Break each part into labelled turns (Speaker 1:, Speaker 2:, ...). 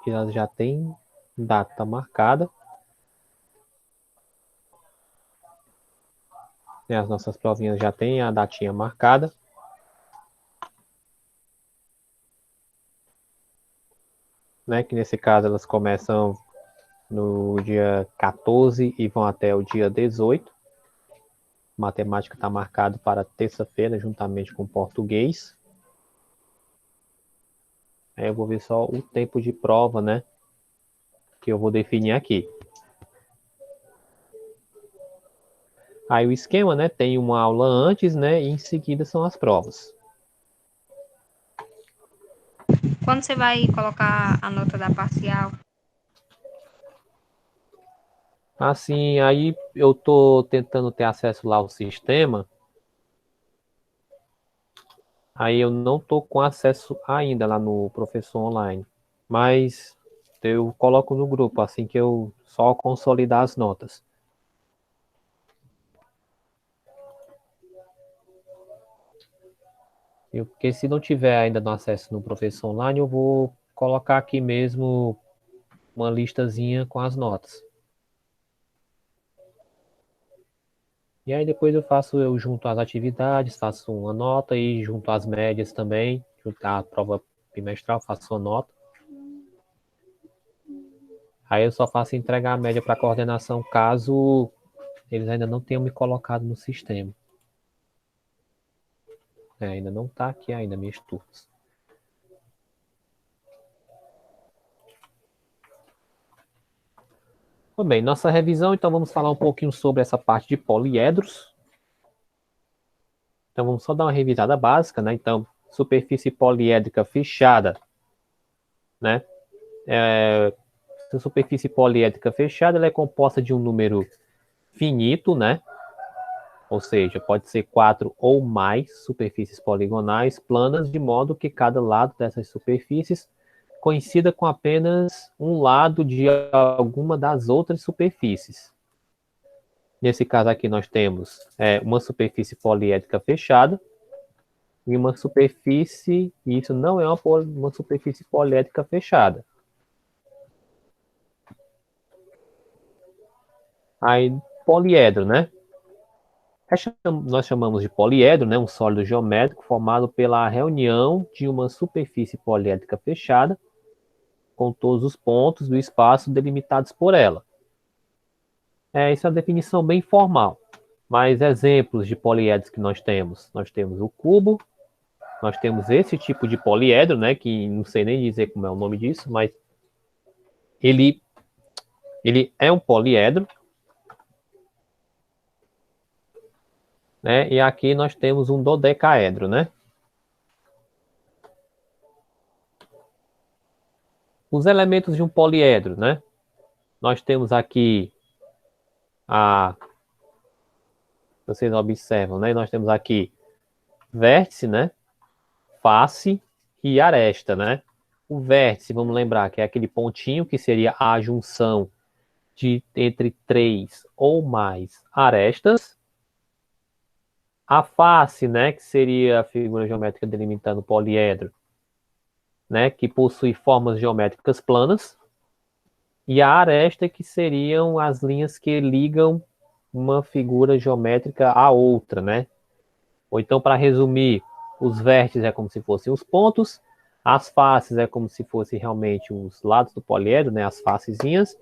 Speaker 1: que ela já tem data marcada. Né? As nossas provinhas já têm a datinha marcada. Né? Que nesse caso elas começam no dia 14 e vão até o dia 18. Matemática está marcado para terça-feira, juntamente com português. Aí eu vou ver só o tempo de prova, né? Que eu vou definir aqui. Aí o esquema, né? Tem uma aula antes, né? E em seguida são as provas.
Speaker 2: Quando você vai colocar a nota da parcial?
Speaker 1: Assim, aí eu tô tentando ter acesso lá ao sistema. Aí eu não tô com acesso ainda lá no professor online. Mas eu coloco no grupo, assim que eu só consolidar as notas. Porque se não tiver ainda no acesso no professor online, eu vou colocar aqui mesmo uma listazinha com as notas. E aí depois eu junto as atividades, faço uma nota e junto as médias também, juntar a prova bimestral, faço uma nota. Aí eu só faço entregar a média para a coordenação caso eles ainda não tenham me colocado no sistema. Ainda não está aqui ainda minhas turmas. Tudo bem, nossa revisão, então vamos falar um pouquinho sobre essa parte de poliedros. Então vamos só dar uma revisada básica, né? Então, superfície poliédrica fechada, né? A superfície poliédrica fechada ela é composta de um número finito, né? Ou seja, pode ser 4 ou mais superfícies poligonais planas, de modo que cada lado dessas superfícies coincida com apenas um lado de alguma das outras superfícies. Nesse caso aqui nós temos uma superfície poliédrica fechada e uma superfície, e isso não é uma superfície poliédrica fechada. Aí, poliedro, né? Nós chamamos de poliedro, né? Um sólido geométrico formado pela reunião de uma superfície poliédrica fechada com todos os pontos do espaço delimitados por ela. Isso é uma definição bem formal. Mas exemplos de poliedros que nós temos o cubo, nós temos esse tipo de poliedro, né? Que não sei nem dizer como é o nome disso, mas ele é um poliedro, né? E aqui nós temos um dodecaedro, né? Os elementos de um poliedro, né? Nós temos aqui vocês observam, né? Nós temos aqui vértice, né? Face e aresta, né? O vértice, vamos lembrar que é aquele pontinho que seria a junção entre 3 ou mais arestas. A face, né, que seria a figura geométrica delimitando o poliedro, né, que possui formas geométricas planas. E a aresta, que seriam as linhas que ligam uma figura geométrica à outra, né? Ou então, para resumir, os vértices é como se fossem os pontos, as faces é como se fossem realmente os lados do poliedro, né, as facezinhas,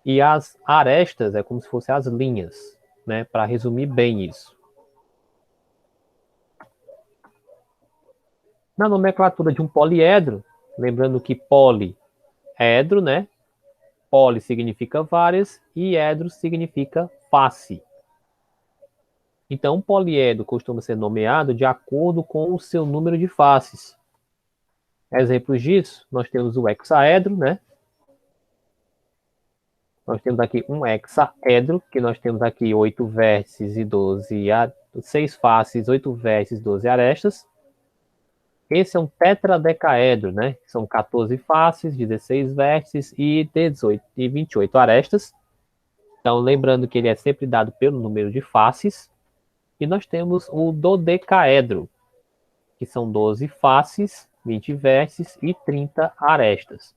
Speaker 1: e as arestas é como se fossem as linhas, né, para resumir bem isso. Na nomenclatura de um poliedro, lembrando que poliedro, né, poli significa várias e edro significa face. Então, um poliedro costuma ser nomeado de acordo com o seu número de faces. Exemplos disso, nós temos o hexaedro, né? Nós temos aqui um hexaedro, que nós temos aqui 8 vértices e 6 faces, 8 vértices, 12 arestas. Esse é um tetradecaedro, né? São 14 faces, 16 vértices e 28 arestas. Então, lembrando que ele é sempre dado pelo número de faces. E nós temos o dodecaedro, que são 12 faces, 20 vértices e 30 arestas.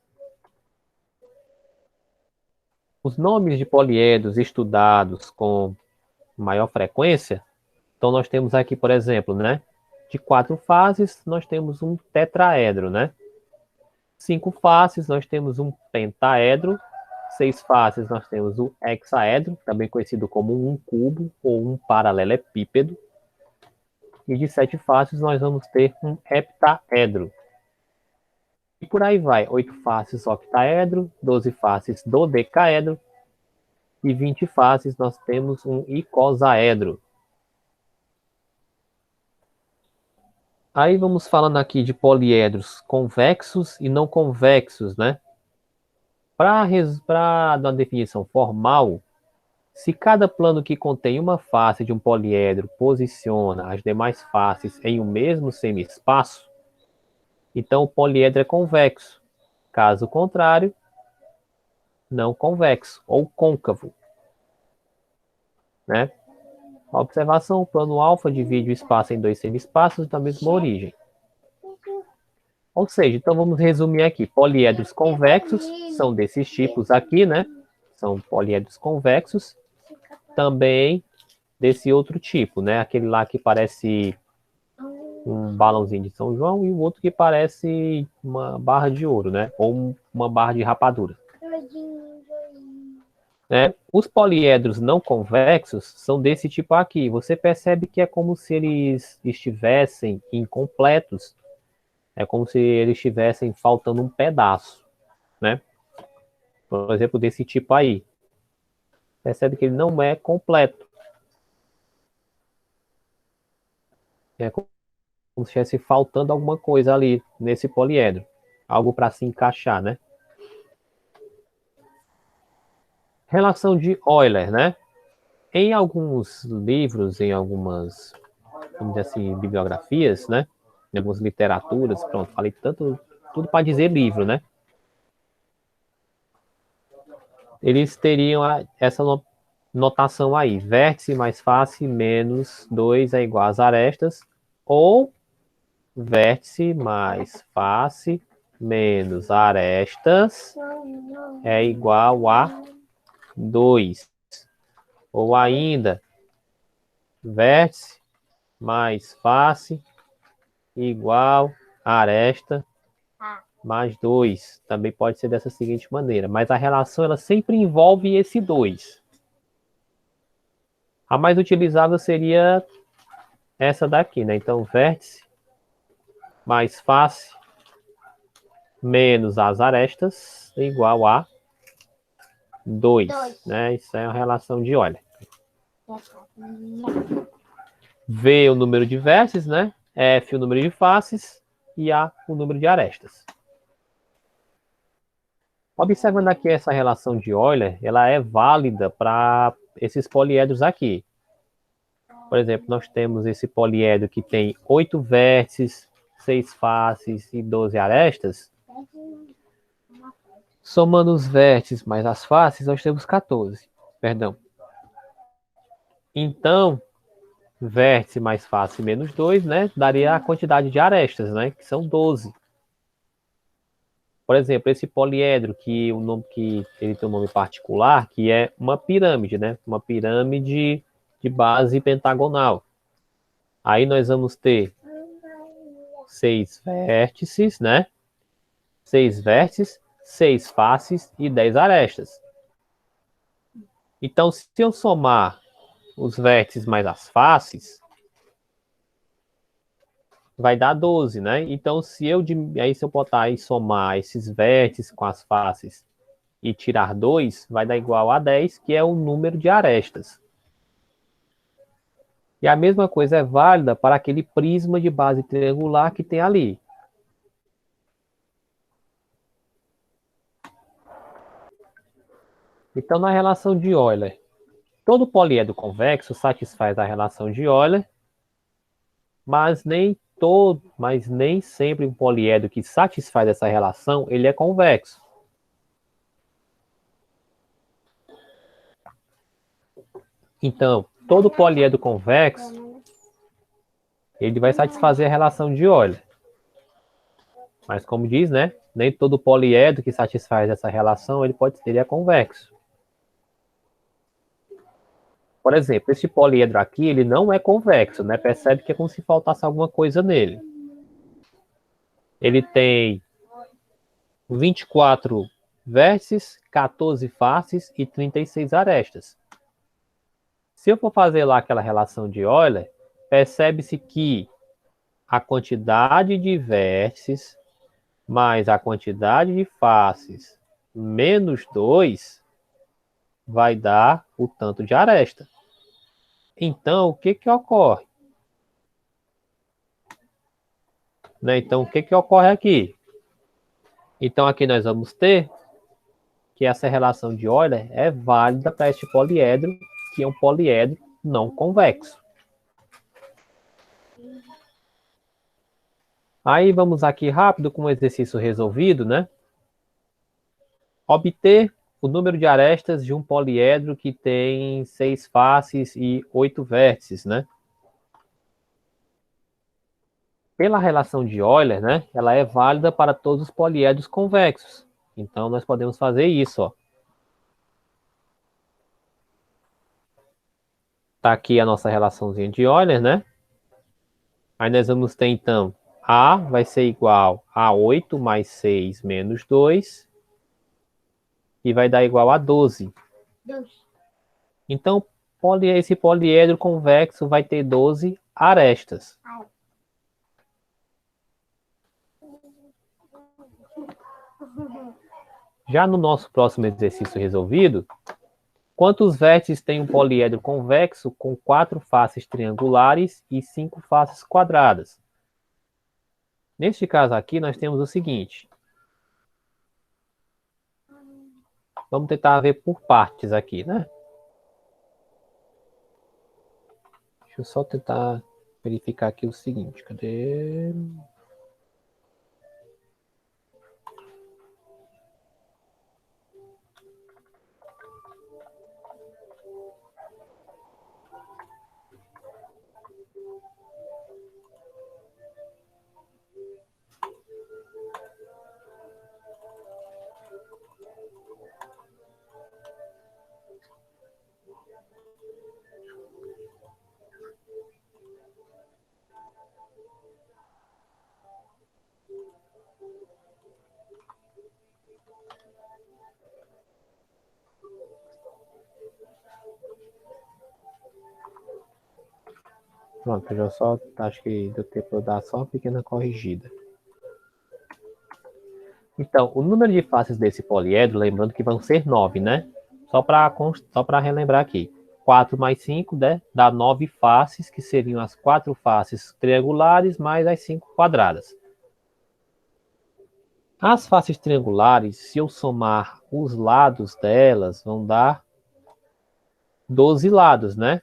Speaker 1: Os nomes de poliedros estudados com maior frequência, então nós temos aqui, por exemplo, né? De 4 faces, nós temos um tetraedro, né? 5 faces, nós temos um pentaedro. 6 faces, nós temos o hexaedro, também conhecido como um cubo ou um paralelepípedo. E de 7 faces, nós vamos ter um heptaedro. E por aí vai, 8 faces octaedro, 12 faces dodecaedro e 20 faces nós temos um icosaedro. Aí vamos falando aqui de poliedros convexos e não convexos, né? Para dar uma definição formal, se cada plano que contém uma face de um poliedro posiciona as demais faces em um mesmo semi-espaço, então o poliedro é convexo. Caso contrário, não convexo ou côncavo, né? A observação, o plano alfa divide o espaço em dois semi-espaços da mesma origem. Ou seja, então vamos resumir aqui. Poliedros convexos são desses tipos aqui, né? São poliedros convexos. Também desse outro tipo, né? Aquele lá que parece um balãozinho de São João e o outro que parece uma barra de ouro, né? Ou uma barra de rapadura. Os poliedros não convexos são desse tipo aqui. Você percebe que é como se eles estivessem incompletos. É como se eles estivessem faltando um pedaço, né? Por exemplo, desse tipo aí. Percebe que ele não é completo. É como se estivesse faltando alguma coisa ali nesse poliedro. Algo para se encaixar, né? Relação de Euler, né? Em alguns livros, em algumas, vamos dizer assim, bibliografias, né? Em algumas literaturas, pronto, falei tudo para dizer livro, né? Eles teriam essa notação aí, vértice mais face menos 2 é igual às arestas, ou vértice mais face menos arestas é igual a 2. Ou ainda, vértice mais face igual a aresta mais 2. Também pode ser dessa seguinte maneira. Mas a relação ela sempre envolve esse 2. A mais utilizável seria essa daqui, né? Então, vértice mais face menos as arestas igual a 2. Né? Isso é uma relação de Euler. V o número de vértices, né? F o número de faces e A o número de arestas. Observando aqui essa relação de Euler, ela é válida para esses poliedros aqui. Por exemplo, nós temos esse poliedro que tem 8 vértices, 6 faces e 12 arestas. Somando os vértices mais as faces, nós temos 14. Perdão. Então, vértice mais face menos 2, né? Daria a quantidade de arestas, né? Que são 12. Por exemplo, esse poliedro, que ele tem um nome particular, que é uma pirâmide, né? Uma pirâmide de base pentagonal. Aí nós vamos ter 6 vértices, né? 6 vértices, 6 faces e 10 arestas. Então, se eu somar os vértices mais as faces, vai dar 12, né? Então, se eu botar aí somar esses vértices com as faces e tirar 2, vai dar igual a 10, que é o número de arestas. E a mesma coisa é válida para aquele prisma de base triangular que tem ali. Então, na relação de Euler, todo poliedro convexo satisfaz a relação de Euler, mas nem sempre um poliedro que satisfaz essa relação, ele é convexo. Então, todo poliedro convexo, ele vai satisfazer a relação de Euler. Mas como diz, né? Nem todo poliedro que satisfaz essa relação, ele é convexo. Por exemplo, esse poliedro aqui, ele não é convexo, né? Percebe que é como se faltasse alguma coisa nele. Ele tem 24 vértices, 14 faces e 36 arestas. Se eu for fazer lá aquela relação de Euler, percebe-se que a quantidade de vértices mais a quantidade de faces menos 2 vai dar o tanto de aresta. Então, o que ocorre? Né? Então, o que ocorre aqui? Então, aqui nós vamos ter que essa relação de Euler é válida para este poliedro, que é um poliedro não convexo. Aí vamos aqui rápido com o exercício resolvido, né? Obter o número de arestas de um poliedro que tem 6 faces e 8 vértices, né? Pela relação de Euler, né? Ela é válida para todos os poliedros convexos. Então, nós podemos fazer isso, ó. Tá aqui a nossa relaçãozinha de Euler, né? Aí nós vamos ter, então, A vai ser igual a 8 mais 6 menos 2. E vai dar igual a 12. Então, esse poliedro convexo vai ter 12 arestas. Já no nosso próximo exercício resolvido, quantos vértices tem um poliedro convexo com 4 faces triangulares e 5 faces quadradas? Neste caso aqui, nós temos o seguinte. Vamos tentar ver por partes aqui, né? Deixa eu só tentar verificar aqui o seguinte. Cadê? Pronto, eu já só acho que deu tempo de eu dar só uma pequena corrigida. Então, o número de faces desse poliedro, lembrando que vão ser 9, né? Só para relembrar aqui. 4 mais 5 né, dá 9 faces, que seriam as 4 faces triangulares mais as 5 quadradas. As faces triangulares, se eu somar os lados delas, vão dar 12 lados, né?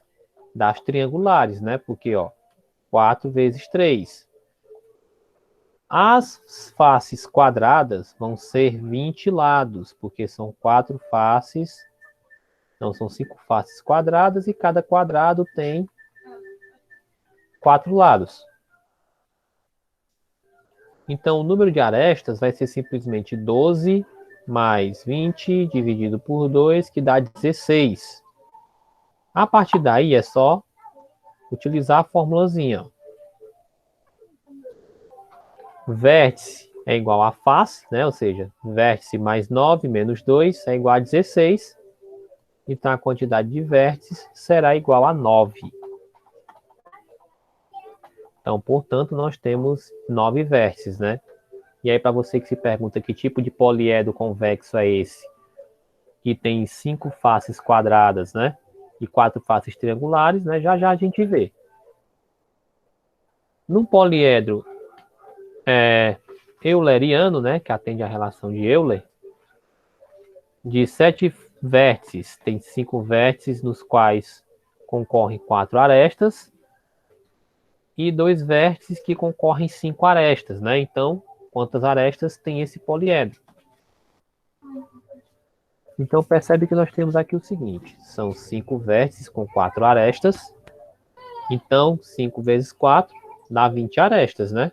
Speaker 1: Das triangulares, né? Porque, ó, 4 vezes 3. As faces quadradas vão ser 20 lados, porque são 4 faces, não, são 5 faces quadradas e cada quadrado tem 4 lados. Então, o número de arestas vai ser simplesmente 12 mais 20 dividido por 2, que dá 16. A partir daí é só utilizar a formulazinha. Vértice é igual a face, né? Ou seja, vértice mais 9 menos 2 é igual a 16. Então, a quantidade de vértices será igual a 9. Então, portanto, nós temos 9 vértices, né? E aí, para você que se pergunta que tipo de poliedro convexo é esse, que tem 5 faces quadradas, né? E 4 faces triangulares, né? Já já a gente vê. Num poliedro euleriano, né? Que atende à relação de Euler, de 7 vértices, tem 5 vértices nos quais concorrem 4 arestas e 2 vértices que concorrem 5 arestas, né? Então, quantas arestas tem esse poliedro? Então, percebe que nós temos aqui o seguinte, são 5 vértices com 4 arestas, então 5 vezes 4 dá 20 arestas, né?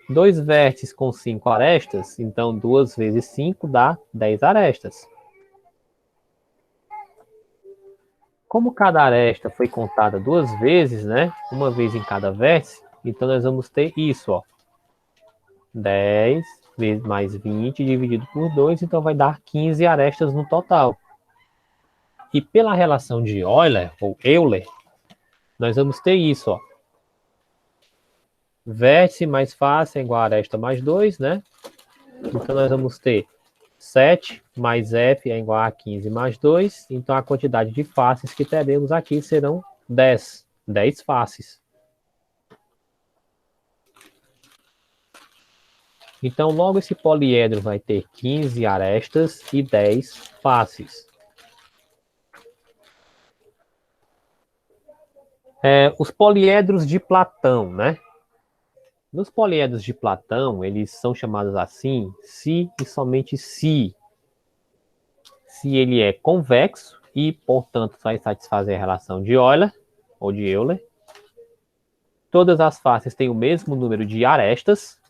Speaker 1: 2 vértices com 5 arestas, então 2 vezes 5 dá 10 arestas. Como cada aresta foi contada duas vezes, né? Uma vez em cada vértice, então nós vamos ter isso, ó. 10 vezes mais 20 dividido por 2, então vai dar 15 arestas no total. E pela relação de Euler, ou Euler, nós vamos ter isso, ó. Vértice mais face é igual a aresta mais 2, né? Então nós vamos ter 7 mais F é igual a 15 mais 2. Então a quantidade de faces que teremos aqui serão 10. 10 faces. Então logo esse poliedro vai ter 15 arestas e 10 faces. Os poliedros de Platão, né? Nos poliedros de Platão, eles são chamados assim, se e somente se ele é convexo e, portanto, vai satisfazer a relação de Euler, ou de Euler. Todas as faces têm o mesmo número de arestas.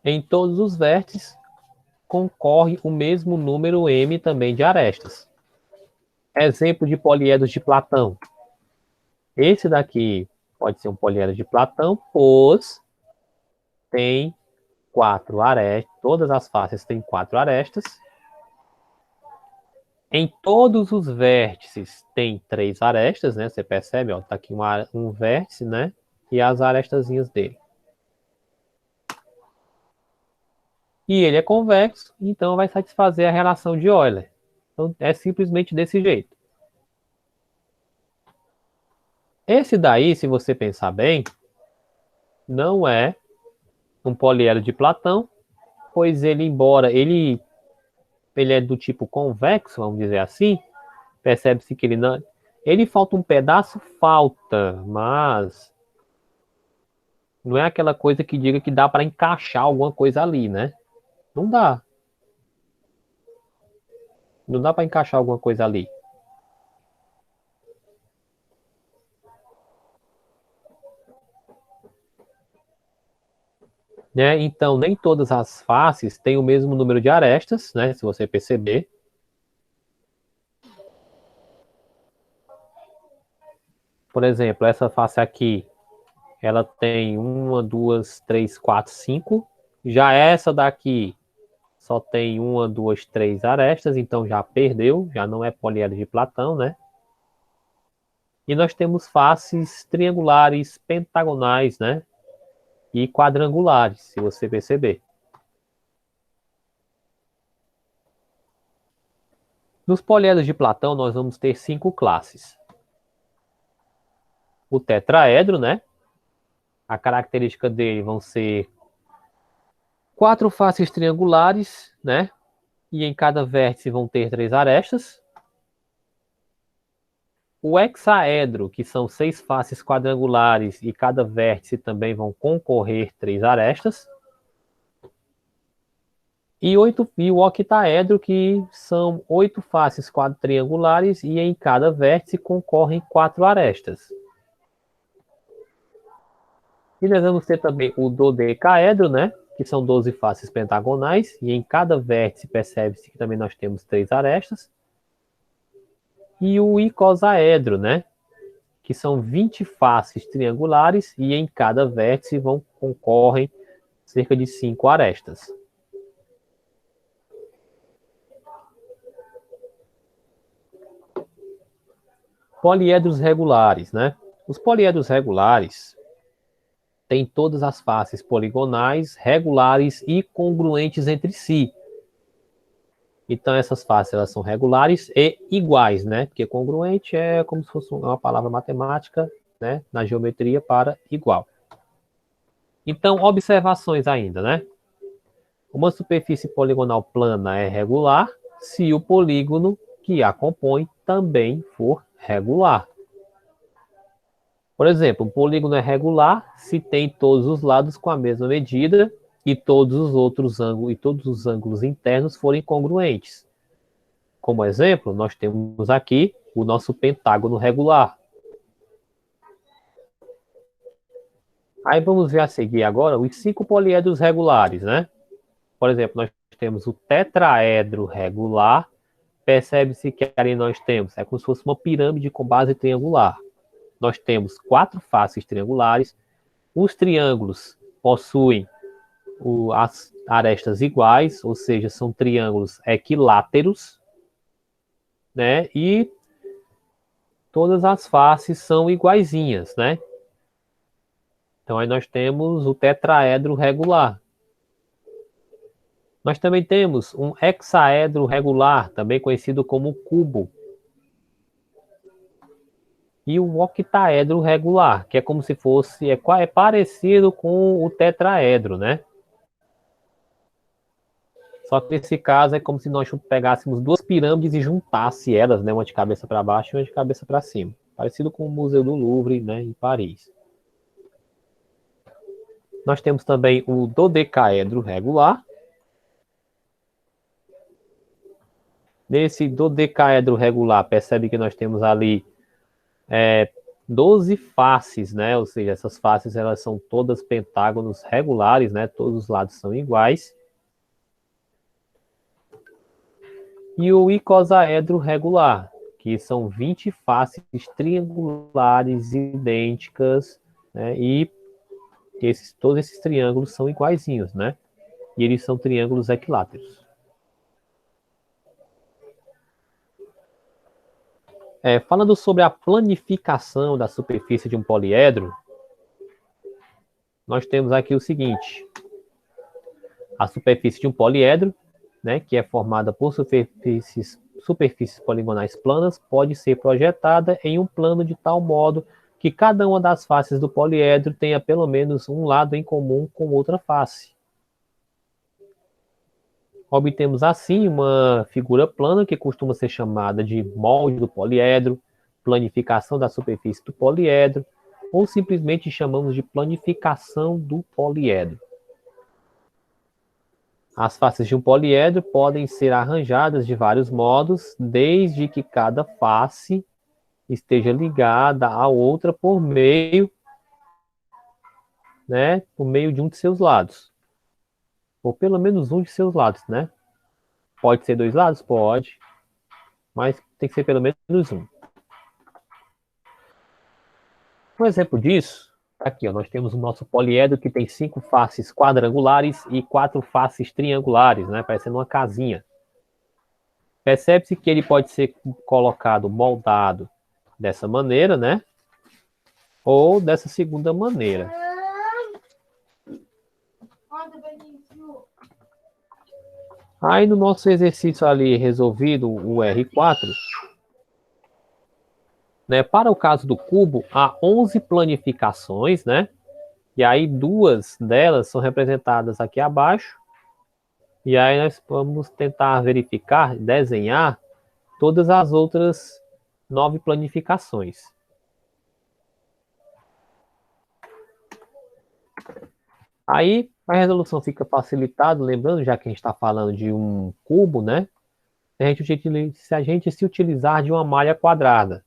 Speaker 1: Em todos os vértices concorre o mesmo número m também de arestas. Exemplo de poliedros de Platão. Esse daqui pode ser um poliedro de Platão, pois tem 4 arestas, todas as faces têm 4 arestas. Em todos os vértices tem 3 arestas, né? Você percebe, ó, tá aqui um vértice, né? E as arestazinhas dele. E ele é convexo, então vai satisfazer a relação de Euler. Então é simplesmente desse jeito. Esse daí, se você pensar bem, não é um poliedro de Platão, pois ele, embora ele é do tipo convexo, vamos dizer assim, percebe-se que ele não... Ele falta um pedaço, falta, mas não é aquela coisa que diga que dá para encaixar alguma coisa ali, né? Não dá. Não dá para encaixar alguma coisa ali. Né? Então, nem todas as faces têm o mesmo número de arestas, né? Se você perceber. Por exemplo, essa face aqui, ela tem 1, 2, 3, 4, 5. Já essa daqui só tem 1, 2, 3 arestas, então já perdeu, já não é poliedro de Platão, né? E nós temos faces triangulares, pentagonais, né? E quadrangulares, se você perceber. Nos poliedros de Platão, nós vamos ter 5 classes. O tetraedro, né? A característica dele vão ser 4 faces triangulares, né? E em cada vértice vão ter 3 arestas. O hexaedro, que são 6 faces quadrangulares e cada vértice também vão concorrer 3 arestas. E o octaedro, que são 8 faces triangulares e em cada vértice concorrem 4 arestas. E nós vamos ter também o dodecaedro, né? Que são 12 faces pentagonais, e em cada vértice percebe-se que também nós temos 3 arestas. E o icosaedro, né? Que são 20 faces triangulares, e em cada vértice concorrem cerca de 5 arestas. Poliedros regulares, né? Os poliedros regulares têm todas as faces poligonais, regulares e congruentes entre si. Então essas faces elas são regulares e iguais, né? Porque congruente é como se fosse uma palavra matemática, né? Na geometria para igual. Então, observações ainda, né? Uma superfície poligonal plana é regular se o polígono que a compõe também for regular. Por exemplo, um polígono é regular se tem todos os lados com a mesma medida e todos os ângulos internos forem congruentes. Como exemplo, nós temos aqui o nosso pentágono regular. Aí vamos ver a seguir agora os 5 poliedros regulares, né? Por exemplo, nós temos o tetraedro regular. Percebe-se que ali nós temos, é como se fosse uma pirâmide com base triangular. Nós temos 4 faces triangulares. Os triângulos possuem as arestas iguais, ou seja, são triângulos equiláteros, né? E todas as faces são iguaizinhas, né? Então aí nós temos o tetraedro regular. Nós também temos um hexaedro regular, também conhecido como cubo. E o octaedro regular, que é como se fosse, é parecido com o tetraedro, né? Só que nesse caso é como se nós pegássemos duas pirâmides e juntasse elas, né? Uma de cabeça para baixo e uma de cabeça para cima. Parecido com o Museu do Louvre, né? Em Paris. Nós temos também o dodecaedro regular. Nesse dodecaedro regular, percebe que nós temos ali 12 faces, né? Ou seja, essas faces elas são todas pentágonos regulares, né? Todos os lados são iguais. E o icosaedro regular, que são 20 faces triangulares idênticas, né? E todos esses triângulos são iguaizinhos, né? E eles são triângulos equiláteros. Falando sobre a planificação da superfície de um poliedro, nós temos aqui o seguinte: a superfície de um poliedro, né, que é formada por superfícies poligonais planas, pode ser projetada em um plano de tal modo que cada uma das faces do poliedro tenha pelo menos um lado em comum com outra face. Obtemos assim uma figura plana que costuma ser chamada de molde do poliedro, planificação da superfície do poliedro, ou simplesmente chamamos de planificação do poliedro. As faces de um poliedro podem ser arranjadas de vários modos, desde que cada face esteja ligada à outra por meio de um de seus lados, ou pelo menos um de seus lados, né? Pode ser dois lados? Pode, mas tem que ser pelo menos um. Um exemplo disso, aqui ó, nós temos o nosso poliedro que tem 5 faces quadrangulares e 4 faces triangulares, né? Parecendo uma casinha. Percebe-se que ele pode ser colocado, moldado dessa maneira, né? Ou dessa segunda maneira. Aí no nosso exercício ali resolvido, o R4, né? Para o caso do cubo, há 11 planificações, né? E aí duas delas são representadas aqui abaixo. E aí nós vamos tentar verificar, desenhar todas as outras 9 planificações. Aí a resolução fica facilitada, lembrando, já que a gente está falando de um cubo, né? Se a gente se utilizar de uma malha quadrada.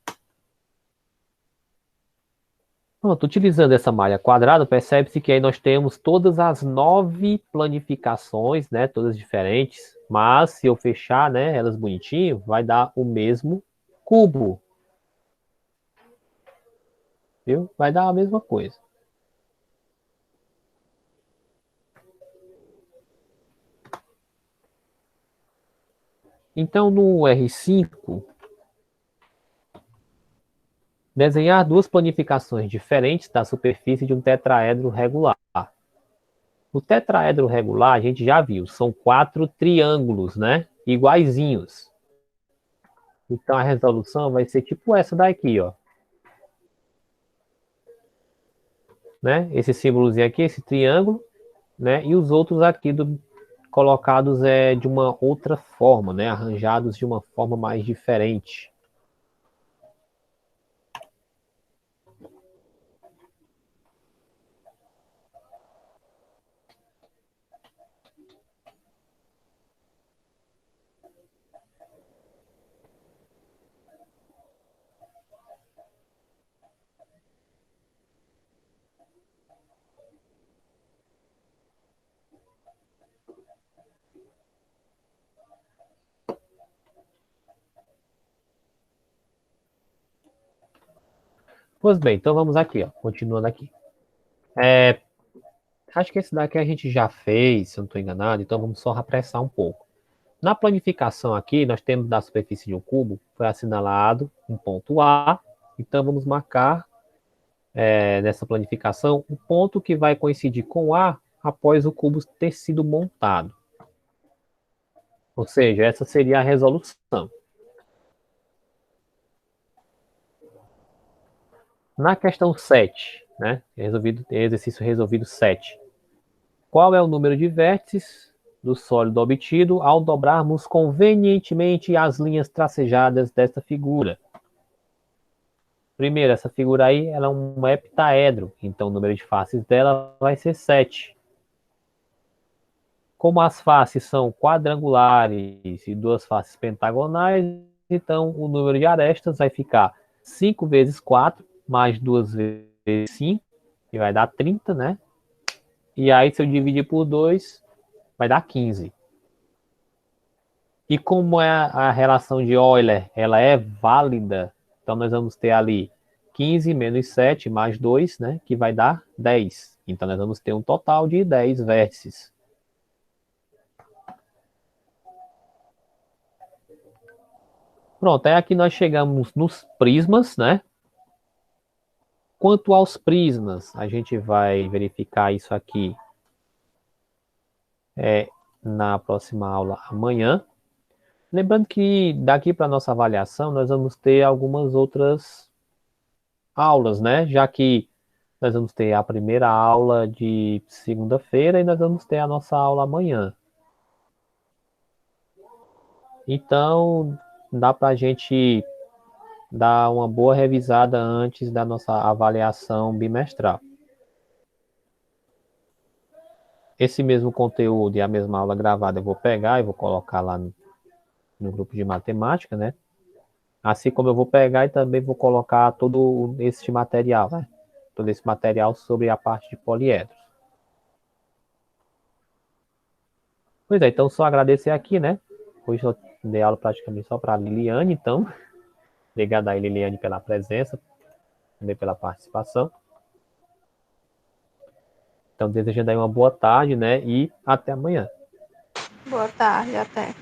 Speaker 1: Pronto, utilizando essa malha quadrada, percebe-se que aí nós temos todas as 9 planificações, né? Todas diferentes. Mas se eu fechar, né, elas bonitinho, vai dar o mesmo cubo. Viu? Vai dar a mesma coisa. Então, no R5, desenhar duas planificações diferentes da superfície de um tetraedro regular. O tetraedro regular, a gente já viu, são 4 triângulos, né? Iguaizinhos. Então, a resolução vai ser tipo essa daqui, ó. Né? Esse símbolozinho aqui, esse triângulo, né? E os outros aqui colocados de uma outra forma, né? Arranjados de uma forma mais diferente. Pois bem, então vamos aqui, ó, continuando aqui. Acho que esse daqui a gente já fez, se eu não estou enganado, então vamos só apressar um pouco. Na planificação aqui, nós temos da superfície de um cubo, foi assinalado um ponto A, então vamos marcar nessa planificação o ponto que vai coincidir com A após o cubo ter sido montado. Ou seja, essa seria a resolução. Na questão 7, né, exercício resolvido 7, qual é o número de vértices do sólido obtido ao dobrarmos convenientemente as linhas tracejadas desta figura? Primeiro, essa figura aí ela é um heptaedro, então o número de faces dela vai ser 7. Como as faces são quadrangulares e duas faces pentagonais, então o número de arestas vai ficar 5 vezes 4, mais 2 vezes 5, que vai dar 30, né? E aí, se eu dividir por 2, vai dar 15. E como é a relação de Euler, ela é válida, então nós vamos ter ali 15 menos 7 mais 2, né, que vai dar 10. Então nós vamos ter um total de 10 vértices. Pronto, aí aqui nós chegamos nos prismas, né? Quanto aos prismas, a gente vai verificar isso aqui na próxima aula amanhã. Lembrando que daqui para nossa avaliação nós vamos ter algumas outras aulas, né? Já que nós vamos ter a primeira aula de segunda-feira e nós vamos ter a nossa aula amanhã. Então, dá para a gente dar uma boa revisada antes da nossa avaliação bimestral. Esse mesmo conteúdo e a mesma aula gravada eu vou pegar e vou colocar lá no grupo de matemática, né? Assim como eu vou pegar e também vou colocar todo esse material, né? Todo esse material sobre a parte de poliedros. Pois é, então só agradecer aqui, né? Hoje eu dei aula praticamente só para a Liliane, então. Obrigado aí, Liliane, pela presença, também pela participação. Então, desejando aí uma boa tarde, né? E até amanhã.
Speaker 2: Boa tarde, até.